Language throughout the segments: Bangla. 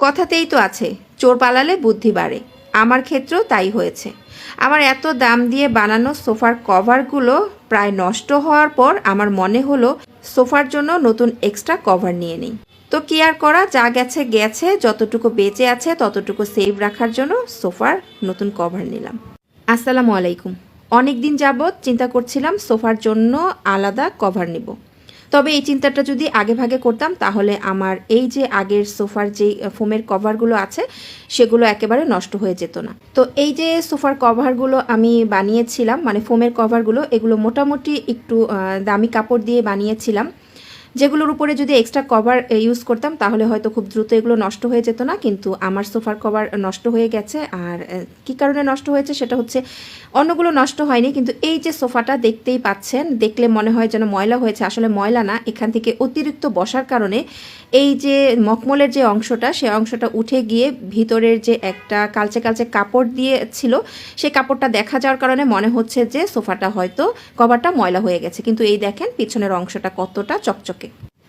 কথাতেই তো আছে, চোর পালালে বুদ্ধি বাড়ে। আমার ক্ষেত্রেও তাই হয়েছে। আমার এত দাম দিয়ে বানানো সোফার কভারগুলো প্রায় নষ্ট হওয়ার পর আমার মনে হলো সোফার জন্য নতুন এক্সট্রা কভার নিয়ে নিই। তো কি আর করা, যা গেছে গেছে, যতটুকু বেঁচে আছে ততটুকু সেভ রাখার জন্য সোফার নতুন কভার নিলাম। আসসালামু আলাইকুম। অনেক দিন যাবৎ চিন্তা করছিলাম সোফার জন্য আলাদা কভার নিব। তবে এই চিন্তাটা যদি আগে ভাগে করতাম তাহলে আমার এই যে আগের সোফার যে ফোমের কভারগুলো আছে সেগুলো একেবারে নষ্ট হয়ে যেত না। তো এই যে সোফার কভারগুলো আমি বানিয়েছিলাম, মানে ফোমের কভারগুলো, এগুলো মোটামুটি একটু দামি কাপড় দিয়ে বানিয়েছিলাম, যেগুলোর উপরে যদি এক্সট্রা কভার ইউজ করতাম তাহলে হয়তো খুব দ্রুত এগুলো নষ্ট হয়ে যেত না। কিন্তু আমার সোফার কভার নষ্ট হয়ে গেছে। আর কি কারণে নষ্ট হয়েছে সেটা হচ্ছে, অন্যগুলো নষ্ট হয়নি, কিন্তু এই যে সোফাটা দেখতেই পাচ্ছেন, দেখলে মনে হয় যেন ময়লা হয়েছে, আসলে ময়লা না, এখান থেকে অতিরিক্ত বসার কারণে এই যে মখমলের যে অংশটা, সেই অংশটা উঠে গিয়ে ভিতরের যে একটা কালচে কালচে কাপড় দিয়ে ছিল, সেই কাপড়টা দেখা যাওয়ার কারণে মনে হচ্ছে যে সোফাটা হয়তো কভারটা ময়লা হয়ে গেছে। কিন্তু এই দেখেন পিছনের অংশটা কতটা চকচকে।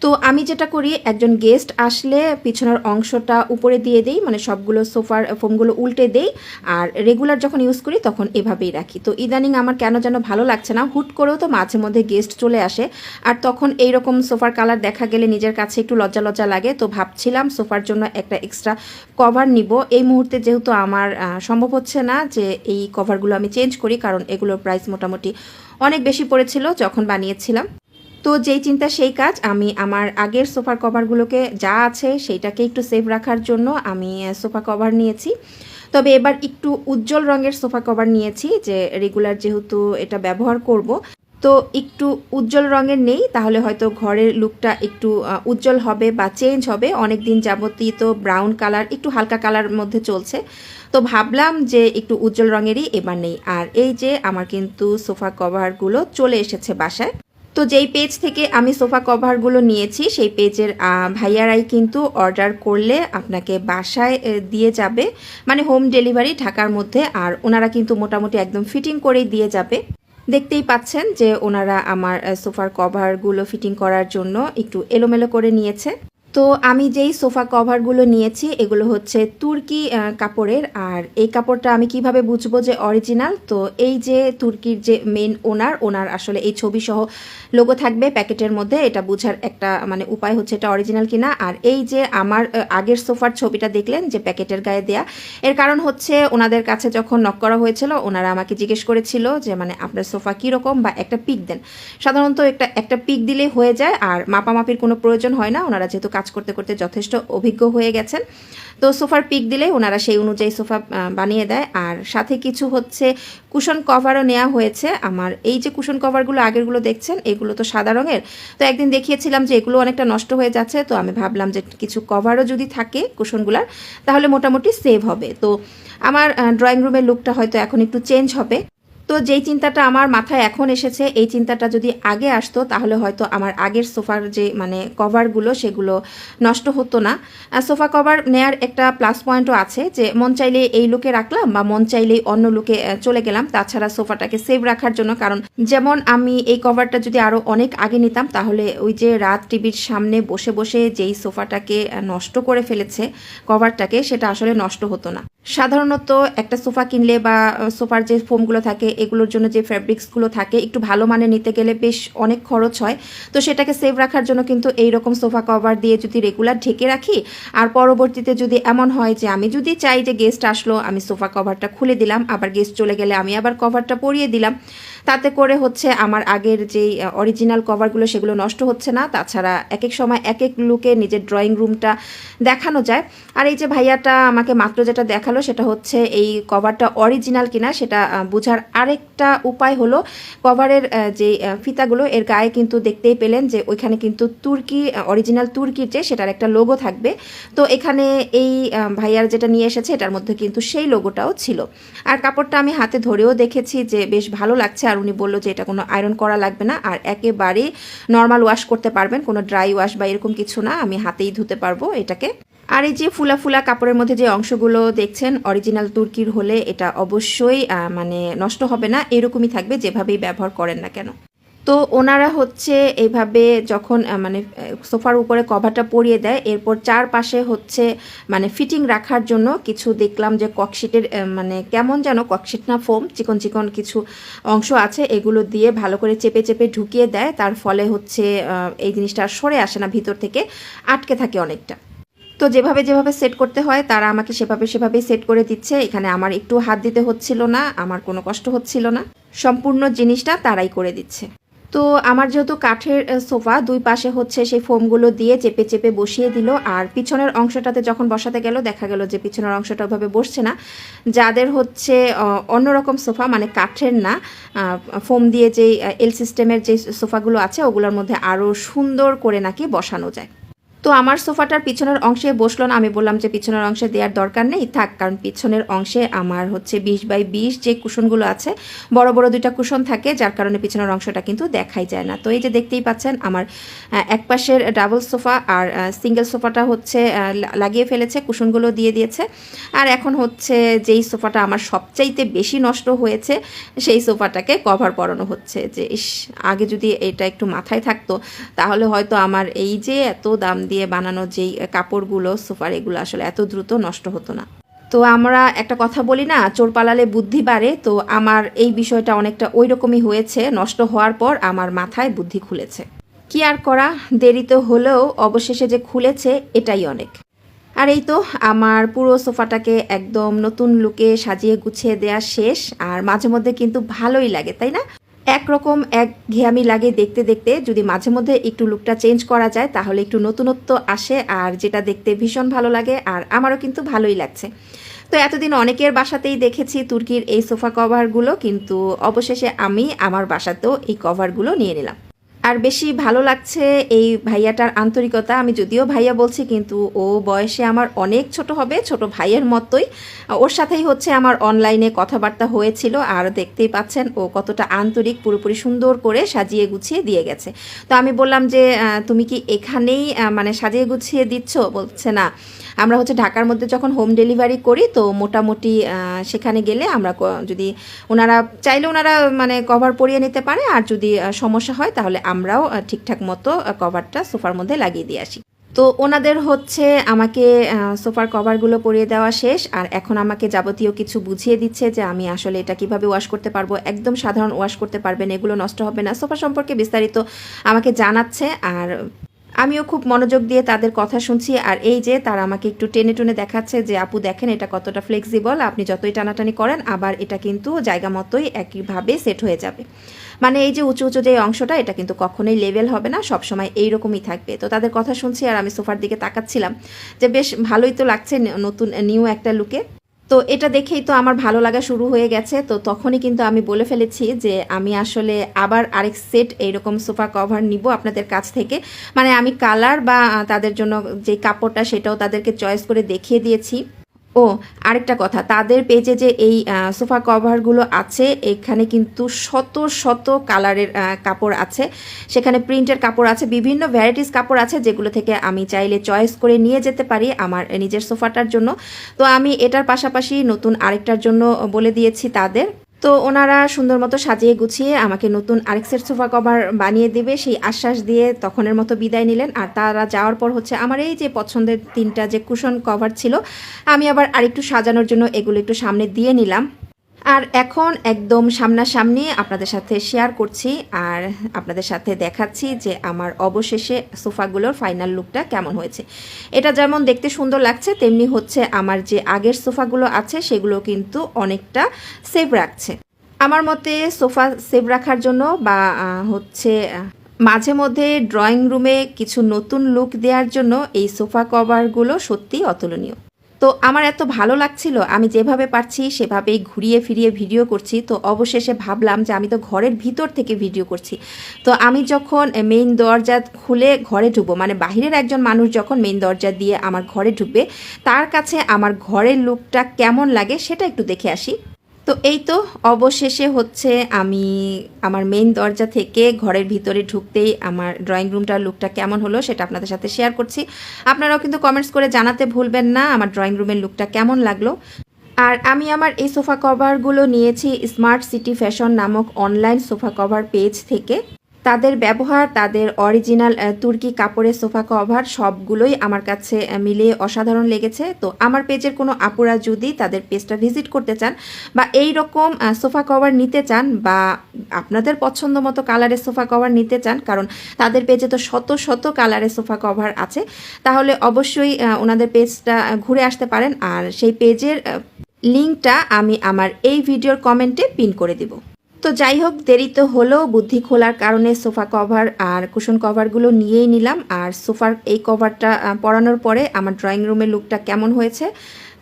তো আমি যেটা করি, একজন গেস্ট আসলে পিছনের অংশটা উপরে দিয়ে দেই, মানে সবগুলো সোফার ফোমগুলো উল্টে দেই, আর রেগুলার যখন ইউজ করি তখন এভাবেই রাখি। তো ইদানিং আমার কেন যেন ভালো লাগছে না, হুট করেও তো মাঝে মধ্যে গেস্ট চলে আসে, আর তখন এইরকম সোফার কালার দেখা গেলে নিজের কাছে একটু লজ্জা লজ্জা লাগে। তো ভাবছিলাম সোফার জন্য একটা এক্সট্রা কভার নিব। এই মুহূর্তে যেহেতু আমার সম্ভব হচ্ছে না যে এই কভারগুলো আমি চেঞ্জ করি, কারণ এগুলোর প্রাইস মোটামুটি অনেক বেশি পড়েছিল যখন বানিয়েছিলাম। তো যেই চিন্তা সেই কাজ, আমি আমার আগের সোফার কভারগুলোকে যা আছে সেইটাকে একটু সেভ রাখার জন্য আমি সোফা কভার নিয়েছি। তবে এবার একটু উজ্জ্বল রঙের সোফা কভার নিয়েছি, যে রেগুলার যেহেতু এটা ব্যবহার করব, তো একটু উজ্জ্বল রঙের নেই তাহলে হয়তো ঘরের লুকটা একটু উজ্জ্বল হবে বা চেঞ্জ হবে। অনেক দিন যাবতই তো ব্রাউন কালার, একটু হালকা কালার মধ্যে চলছে, তো ভাবলাম যে একটু উজ্জ্বল রঙেরই এবার নেই। আর এই যে আমার কিন্তু সোফা কভারগুলো চলে এসেছে বাসায়। তো যেই পেজ থেকে আমি সোফা কভারগুলো নিয়েছি সেই পেজের ভাইয়ারাই কিন্তু অর্ডার করলে আপনাকে বাসায় দিয়ে যাবে, মানে হোম ডেলিভারি ঢাকার মধ্যে। আর ওনারা কিন্তু মোটামুটি একদম ফিটিং করেই দিয়ে যাবে। দেখতেই পাচ্ছেন যে ওনারা আমার সোফার কভারগুলো ফিটিং করার জন্য একটু এলোমেলো করে নিয়েছে। তো আমি যেই সোফা কভারগুলো নিয়েছি এগুলো হচ্ছে তুর্কি কাপড়ের। আর এই কাপড়টা আমি কিভাবে বুঝবো যে অরিজিনাল, তো এই যে তুর্কির যে মেন ওনার আসলে এই ছবি সহ লোগো থাকবে প্যাকেটের মধ্যে, এটা বোঝার একটা মানে উপায় হচ্ছে এটা অরিজিনাল কিনা। আর এই যে আমার আগের সোফার ছবিটা দেখলেন যে প্যাকেটের গায়ে দেয়া, এর কারণ হচ্ছে ওনাদের কাছে যখন নক করা হয়েছিল ওনারা আমাকে জিজ্ঞেস করেছিল যে মানে আপনার সোফা কীরকম বা একটা পিক দেন। সাধারণত একটা পিক দিলেই হয়ে যায়, আর মাপামাপির কোনো প্রয়োজন হয় না, ওনারা যেহেতু কাজ করতে করতে যথেষ্ট অভিজ্ঞ হয়ে গেছেন। তো সোফার পিক দিলে ওনারা সেই অনুযায়ী সোফা বানিয়ে দেয়। আর সাথে কিছু হচ্ছে কুশন কভারও নেওয়া হয়েছে। আমার এই যে কুশন কভারগুলো আগেরগুলো দেখছেন এগুলো তো সাদা রঙের, তো একদিন দেখিয়েছিলাম যে এগুলো অনেকটা নষ্ট হয়ে যাচ্ছে, তো আমি ভাবলাম যে কিছু কভারও যদি থাকে কুশনগুলার তাহলে মোটামুটি সেভ হবে। তো আমার ড্রয়িং রুমের লুকটা হয়তো এখন একটু চেঞ্জ হবে। তো যেই চিন্তাটা আমার মাথায় এখন এসেছে, এই চিন্তাটা যদি আগে আসতো তাহলে হয়তো আমার আগের সোফার যে মানে কভারগুলো সেগুলো নষ্ট হতো না। সোফা কভার নেয়ার একটা প্লাস পয়েন্টও আছে, যে মন চাইলে এই লুকে রাখলাম বা মন চাইলেই অন্য লুকে চলে গেলাম। তাছাড়া সোফাটাকে সেভ রাখার জন্য, কারণ যেমন আমি এই কভারটা যদি আরও অনেক আগে নিতাম তাহলে ওই যে রাত টিভির সামনে বসে বসে যেই সোফাটাকে নষ্ট করে ফেলেছে কভারটাকে, সেটা আসলে নষ্ট হতো না। সাধারণত একটা সোফা কিনলে বা সোফার যে ফোমগুলো থাকে এগুলোর জন্য যে ফ্যাব্রিক্সগুলো থাকে একটু ভালো মানে নিতে গেলে বেশ অনেক খরচ হয়। তো সেটাকে সেভ রাখার জন্য কিন্তু এইরকম সোফা কভার দিয়ে যদি রেগুলার ঢেকে রাখি, আর পরবর্তীতে যদি এমন হয় যে আমি যদি চাই যে গেস্ট আসলো আমি সোফা কভারটা খুলে দিলাম, আবার গেস্ট চলে গেলে আমি আবার কভারটা পরিয়ে দিলাম, তাতে করে হচ্ছে আমার আগের যেই অরিজিনাল কভারগুলো সেগুলো নষ্ট হচ্ছে না। তাছাড়া এক এক সময় এক এক লুকে নিজের ড্রয়িং রুমটা দেখানো যায়। আর এই যে ভাইয়াটা আমাকে মাত্র যেটা দেখালো সেটা হচ্ছে এই কভারটা অরিজিনাল কিনা সেটা বোঝার আরেকটা উপায় হলো কভারের যে ফিতাগুলো এর গায়ে কিন্তু দেখতেই পেলেন যে ওইখানে কিন্তু তুর্কি অরিজিনাল তুর্কির যে সেটার একটা লোগো থাকবে। তো এখানে এই ভাইয়ার যেটা নিয়ে এসেছে এটার মধ্যে কিন্তু সেই লোগোটাও ছিল। আর কাপড়টা আমি হাতে ধরেও দেখেছি যে বেশ ভালো লাগছে। আর উনি বললো যে এটা কোনো আয়রন করা লাগবে না, আর একেবারে নর্মাল ওয়াশ করতে পারবেন, কোনো ড্রাই ওয়াশ বা এরকম কিছু না, আমি হাতেই ধুতে পারবো এটাকে। আর এই যে ফুলা ফুলা কাপড়ের মধ্যে যে অংশগুলো দেখছেন অরিজিনাল তুর্কির হলে এটা অবশ্যই মানে নষ্ট হবে না, এরকমই থাকবে যেভাবেই ব্যবহার করেন না কেন। তো ওনারা হচ্ছে এইভাবে যখন মানে সোফার উপরে কভারটা পরিয়ে দেয়, এরপর চারপাশে হচ্ছে মানে ফিটিং রাখার জন্য কিছু দেখলাম যে ককশিটের মানে কেমন যেন ককশিট না ফোম চিকন চিকন কিছু অংশ আছে, এগুলো দিয়ে ভালো করে চেপে চেপে ঢুকিয়ে দেয়। তার ফলে হচ্ছে এই জিনিসটা আর সরে আসে না, ভিতর থেকে আটকে থাকে অনেকটা। তো যেভাবে যেভাবে সেট করতে হয় তারা আমাকে সেভাবেই সেট করে দিচ্ছে। এখানে আমার একটু হাত দিতে হচ্ছিল না, আমার কোনো কষ্ট হচ্ছিল না, সম্পূর্ণ জিনিসটা তারাই করে দিচ্ছে। তো আমার যেহেতু কাঠের সোফা, দুই পাশে হচ্ছে সেই ফোমগুলো দিয়ে চেপে চেপে বসিয়ে দিল। আর পিছনের অংশটাতে যখন বসাতে গেল দেখা গেল যে পিছনের অংশটা ওভাবে বসছে না। যাদের হচ্ছে অন্যরকম সোফা মানে কাঠের না, ফোম দিয়ে যেই এল সিস্টেমের যে সোফাগুলো আছে ওগুলোর মধ্যে আরও সুন্দর করে নাকি বসানো যায়। তো আমার সোফাটার পিছনের অংশে বসলো না, আমি বললাম যে পিছনের অংশে দেওয়ার দরকার নেই, থাক, কারণ পিছনের অংশে আমার হচ্ছে 20x20 যে কুশনগুলো আছে, বড় বড় দুইটা কুশন থাকে, যার কারণে পিছনের অংশটা কিন্তু দেখাই যায় না। তো এই যে দেখতেই পাচ্ছেন আমার এক পাশের ডাবল সোফা আর সিঙ্গেল সোফাটা হচ্ছে লাগিয়ে ফেলেছে, কুশনগুলো দিয়ে দিয়েছে। আর এখন হচ্ছে যেই সোফাটা আমার সবচাইতে বেশি নষ্ট হয়েছে সেই সোফাটাকে কভার পরানো হচ্ছে। যে ইস, আগে যদি এটা একটু মাথায় থাকতো তাহলে হয়তো আমার এই যে এত দাম দিয়ে বানানো যেই কাপড়গুলো সোফার, এগুলো আসলে এত দ্রুত নষ্ট হতো না। তো আমরা একটা কথা বলি না, চোর পালালে বুদ্ধি বাড়ে, তো আমার এই বিষয়টা অনেকটা ওই রকমই হয়েছে। নষ্ট হওয়ার পর আমার মাথায় বুদ্ধি খুলেছে। কি আর করা, দেরিতে হলেও অবশেষে যে খুলেছে এটাই অনেক। আর এই তো আমার পুরো সোফাটাকে একদম নতুন লুকে সাজিয়ে গুছিয়ে দেওয়া শেষ। আর মাঝে মধ্যে কিন্তু ভালোই লাগে, তাই না? একরকম এক ঘেয়ামি লাগে দেখতে দেখতে, যদি মাঝে মধ্যে একটু লুকটা চেঞ্জ করা যায় তাহলে একটু নতুনত্ব আসে, আর যেটা দেখতে ভীষণ ভালো লাগে। আর আমারও কিন্তু ভালোই লাগছে। তো এতদিন অনেকের বাসাতেই দেখেছি তুর্কির এই সোফা কভারগুলো, কিন্তু অবশেষে আমি আমার বাসাতেও এই কভারগুলো নিয়ে নিলাম। আর বেশি ভালো লাগছে এই ভাইয়াটার আন্তরিকতা। আমি যদিও ভাইয়া বলছি, কিন্তু ও বয়সে আমার অনেক ছোট হবে, ছোট ভাইয়ের মতোই। ওর সাথেই হচ্ছে আমার অনলাইনে কথাবার্তা হয়েছিল, আর দেখতেই পাচ্ছেন ও কতটা আন্তরিক, পুরোপুরি সুন্দর করে সাজিয়ে গুছিয়ে দিয়ে গেছে। তো আমি বললাম যে তুমি কি এখানেই মানে সাজিয়ে গুছিয়ে দিচ্ছ? বলছে না, আমরা হচ্ছে ঢাকার মধ্যে যখন হোম ডেলিভারি করি তো মোটামুটি সেখানে গেলে আমরা যদি ওনারা চাইলে ওনারা মানে কভার পরিয়ে নিতে পারে, আর যদি সমস্যা হয় তাহলে আমরাও ঠিকঠাক মতো কভারটা সোফার মধ্যে লাগিয়ে দিয়ে আসি। তো ওনাদের হচ্ছে আমাকে সোফার কভারগুলো পরিয়ে দেওয়া শেষ, আর এখন আমাকে যাবতীয় কিছু বুঝিয়ে দিচ্ছে যে আমি আসলে এটা কিভাবে ওয়াশ করতে পারবো। একদম সাধারণ ওয়াশ করতে পারবেন, এগুলো নষ্ট হবে না। সোফা সম্পর্কে বিস্তারিত আমাকে জানাচ্ছে, আর আমিও খুব মনোযোগ দিয়ে তাদের কথা শুনছি। আর এই যে তারা আমাকে একটু টেনে টুনে দেখাচ্ছে যে আপু দেখেন এটা কতটা ফ্লেক্সিবল, আপনি যতই টানাটানি করেন আবার এটা কিন্তু জায়গা মতোই একইভাবে সেট হয়ে যাবে। মানে এই যে উঁচু উঁচু যে অংশটা, এটা কিন্তু কখনোই লেভেল হবে না, সবসময় এইরকমই থাকবে। তো তাদের কথা শুনছি আর আমি সোফার দিকে তাকাচ্ছিলাম যে বেশ ভালোই তো লাগছে নতুন নিউ একটা লুকে। তো এটা দেখেই তো আমার ভালো লাগা শুরু হয়ে গেছে। তো তখনই কিন্তু আমি বলে ফেলেছি যে আমি আসলে আবার আরেক সেট এইরকম সোফা কভার নিব আপনাদের কাছ থেকে। মানে আমি কালার বা তাদের জন্য যে কাপড়টা সেটাও তাদেরকে চয়েস করে দেখিয়ে দিয়েছি। ও আরেকটা কথা, তাদের পেজে যে এই সোফা কভারগুলো আছে এখানে কিন্তু শত শত কালারের কাপড় আছে, সেখানে প্রিন্টের কাপড় আছে, বিভিন্ন ভ্যারাইটিস কাপড় আছে, যেগুলো থেকে আমি চাইলে চয়েস করে নিয়ে যেতে পারি আমার নিজের সোফাটার জন্য। তো আমি এটার পাশাপাশি নতুন আরেকটার জন্য বলে দিয়েছি তাদের। তো ওনারা সুন্দর মতো সাজিয়ে গুছিয়ে আমাকে নতুন আরেক সেট সোফা কভার বানিয়ে দেবে সেই আশ্বাস দিয়ে তখনের মতো বিদায় নিলেন। আর তারা যাওয়ার পর হচ্ছে আমার এই যে পছন্দের 3টা যে কুশন কভার ছিল আমি আবার আরেকটু সাজানোর জন্য এগুলো একটু সামনে দিয়ে নিলাম। আর এখন একদম সামনাসামনি আপনাদের সাথে শেয়ার করছি আর আপনাদের সাথে দেখাচ্ছি যে আমার অবশেষে সোফাগুলোর ফাইনাল লুকটা কেমন হয়েছে। এটা যেমন দেখতে সুন্দর লাগছে, তেমনি হচ্ছে আমার যে আগের সোফাগুলো আছে সেগুলো কিন্তু অনেকটা সেভ রাখছে। আমার মতে সোফা সেভ রাখার জন্য বা হচ্ছে মাঝে মধ্যে ড্রয়িং রুমে কিছু নতুন লুক দেওয়ার জন্য এই সোফা কভারগুলো সত্যিই অতুলনীয়। তো আমার এত ভালো লাগছিল, আমি যেভাবে পারছি সেভাবেই ঘুরিয়ে ফিরিয়ে ভিডিও করছি। তো অবশেষে ভাবলাম যে আমি তো ঘরের ভিতর থেকে ভিডিও করছি, তো আমি যখন মেইন দরজা খুলে ঘরে ঢুকবো, মানে বাহিরের একজন মানুষ যখন মেইন দরজা দিয়ে আমার ঘরে ঢুকবে তার কাছে আমার ঘরের লুকটা কেমন লাগে সেটা একটু দেখে আসি। তো এই তো অবশেষে হচ্ছে আমি আমার মেইন দরজা থেকে ঘরের ভিতরে ঢুকতেই আমার ড্রয়িং রুমটার লুকটা কেমন হলো সেটা আপনাদের সাথে শেয়ার করছি। আপনারাও কিন্তু কমেন্টস করে জানাতে ভুলবেন না আমার ড্রয়িং রুমের লুকটা কেমন লাগলো। আর আমি আমার এই সোফা কভারগুলো নিয়েছি স্মার্ট সিটি ফ্যাশন নামক অনলাইন সোফা কভার পেজ থেকে। তাদের ব্যবহার, তাদের অরিজিনাল তুর্কি কাপড়ের সোফা কভার সবগুলোই আমার কাছে মিলিয়ে অসাধারণ লেগেছে। তো আমার পেজের কোনো আপুরা যদি তাদের পেজটা ভিজিট করতে চান বা এই রকম সোফা কভার নিতে চান বা আপনাদের পছন্দ মতো কালারের সোফা কভার নিতে চান, কারণ তাদের পেজে তো শত শত কালারের সোফা কভার আছে, তাহলে অবশ্যই ওনাদের পেজটা ঘুরে আসতে পারেন। আর সেই পেজের লিঙ্কটা আমি আমার এই ভিডিওর কমেন্টে পিন করে দিব। তো যাই হোক, দেরি তো হলো, বুদ্ধি খোলার কারণে সোফা কভার আর কুশন কভারগুলো নিয়েই নিলাম। আর সোফার এই কভারটা পরানোর পরে আমার ড্রয়িং রুমের লুকটা কেমন হয়েছে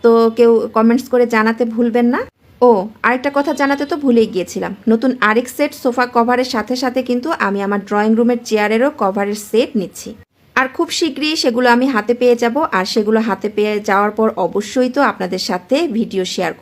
তো কেউ কমেন্টস করে জানাতে ভুলবেন না। ও আরেকটা কথা জানাতে তো ভুলেই গিয়েছিলাম, নতুন আরেক সেট সোফা কভারের সাথে সাথে কিন্তু আমি আমার ড্রয়িং রুমের চেয়ারেরও কভারের সেট নিচ্ছি। আর খুব শীঘ্রই সেগুলো আমি হাতে পেয়ে যাব। আর সেগুলো হাতে পেয়ে যাওয়ার পর অবশ্যই তো আপনাদের সাথে ভিডিও শেয়ার করব।